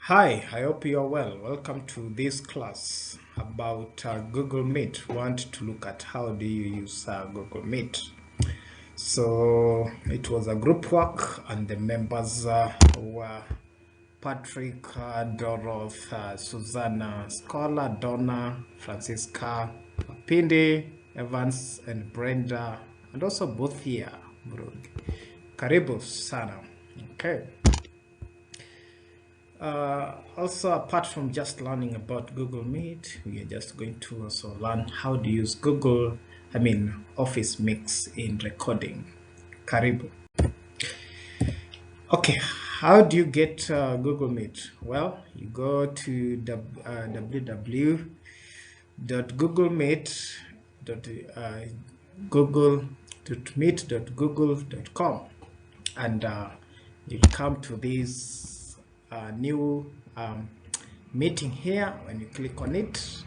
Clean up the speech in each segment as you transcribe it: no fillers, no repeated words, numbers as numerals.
Hi, I hope you are well. Welcome to this class about Google Meet. We want to look at how do you use Google Meet. So it was a group work, and the members were Patrick, Doroth, Susanna, Scholar, Donna, Francisca, Pindi, Evans, and Brenda, and also both here, Brody. Karibu sana. Okay. Also, apart from just learning about Google Meet, we are just going to also learn how to use Office Mix in recording. Karibu. Okay, how do you get Google Meet? Well, you go to www.google.meet.google.com, and you come to this new meeting here. When you click on it,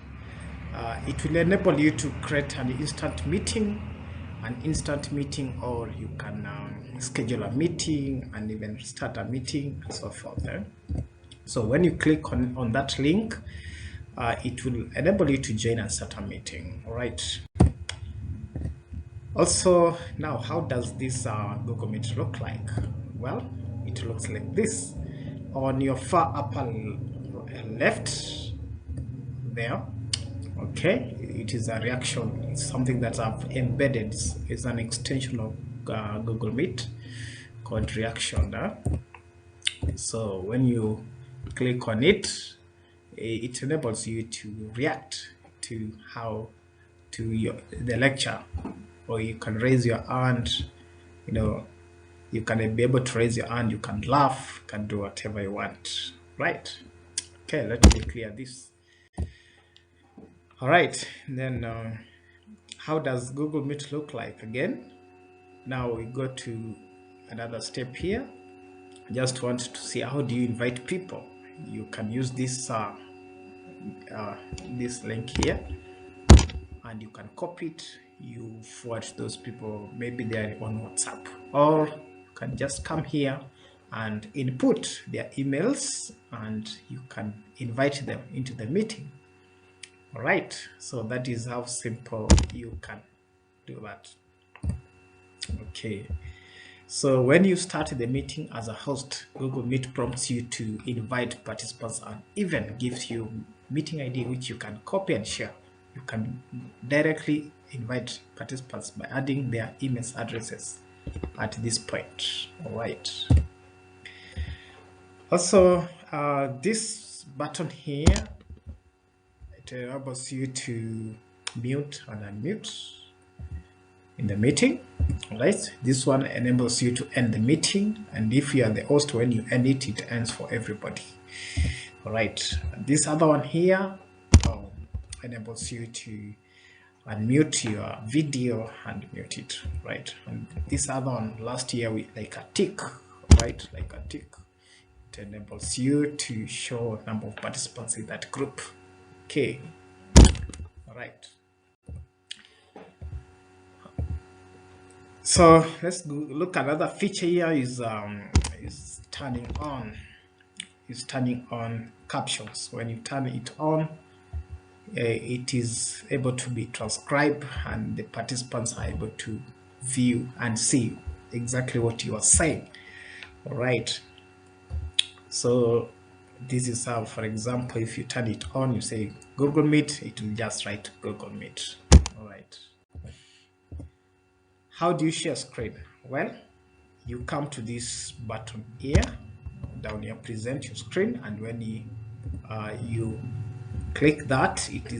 it will enable you to create an instant meeting, or you can schedule a meeting and even start a meeting and so forth. So when you click on that link, it will enable you to join and start a meeting. All right. Also, now how does this Google Meet look like? Well, it looks like this. On your far upper left there, okay, it is a reaction. It's something that I've embedded. It's an extension of Google Meet called reaction. So when you click on it, it enables you to react to the lecture, or you can raise your hand. You can be able to raise your hand, you can laugh, you can do whatever you want, right? Okay, let me clear this. All right, then how does Google Meet look like again? Now we go to another step here. I just want to see how do you invite people. You can use this this link here, and you can copy it. You forward those people, maybe they're on WhatsApp, or you can just come here and input their emails, and you can invite them into the meeting. All right, so that is how simple you can do that. Okay, so when you start the meeting as a host, Google Meet prompts you to invite participants and even gives you meeting ID, which you can copy and share. You can directly invite participants by adding their email addresses at this point. All right. Also, this button here, it enables you to mute and unmute in the meeting. All right, this one enables you to end the meeting, and if you are the host, when you end it, it ends for everybody. All right, this other one here enables you to unmute your video and mute it, right? And this other one, last year, like a tick, right? Like a tick. It enables you to show a number of participants in that group. Okay, all right. So let's look at another feature here is turning on captions. When you turn it on, it is able to be transcribed, and the participants are able to view and see exactly what you are saying. All right. So this is how, for example, if you turn it on, you say Google Meet, it will just write Google Meet. All right. How do you share screen? Well, you come to this button here, down here, present your screen, and when you click that, it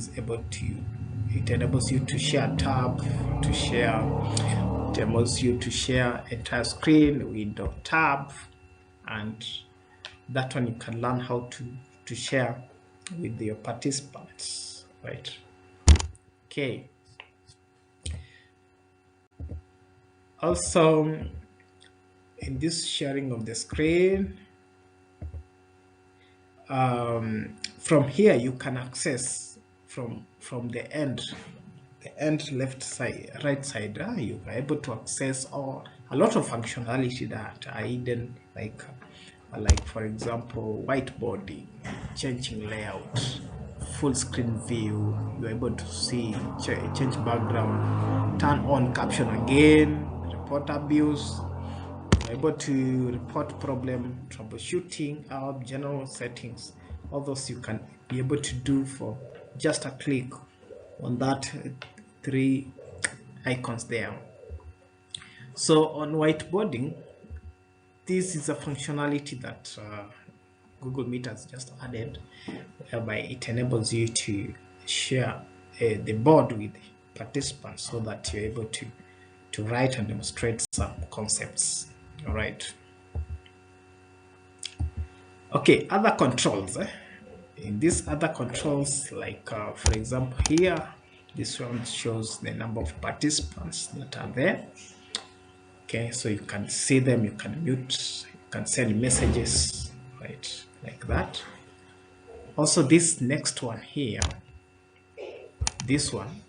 enables you to share tab, it enables you to share entire screen, window, tab, and that one you can learn how to share with your participants, right? Okay. Also, in this sharing of the screen, from here you can access from the end left side, right side. You are able to access a lot of functionality that are hidden, like like for example whiteboarding, changing layout, full screen view. You're able to see, change background, turn on caption again, report abuse. You're able to report problem, troubleshooting, general settings. All those you can be able to do for just a click on that three icons there. So on whiteboarding, this is a functionality that Google Meet has just added, whereby it enables you to share the board with participants so that you're able to write and demonstrate some concepts. All right. Okay, other controls. In these other controls, like for example here, this one shows the number of participants that are there. Okay, so you can see them, you can mute, you can send messages, right, like that. Also, this next one here, this one,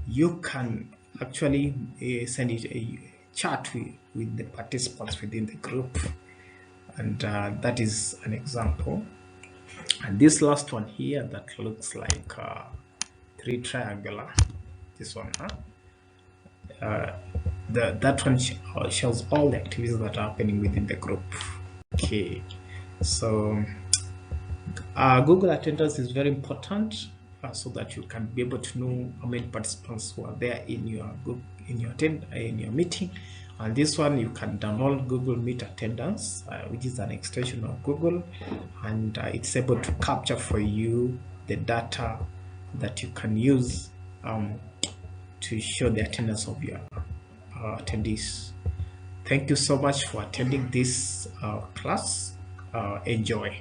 you can actually send it a chat with the participants within the group, and that is an example. And this last one here that looks like three triangular, this one, that one shows all the activities that are happening within the group. Okay, so Google Attendance is very important so that you can be able to know how many participants who are there in your group, in your meeting. And this one, you can download Google Meet Attendance, which is an extension of Google, and it's able to capture for you the data that you can use to show the attendance of your attendees. Thank you so much for attending this class. Enjoy.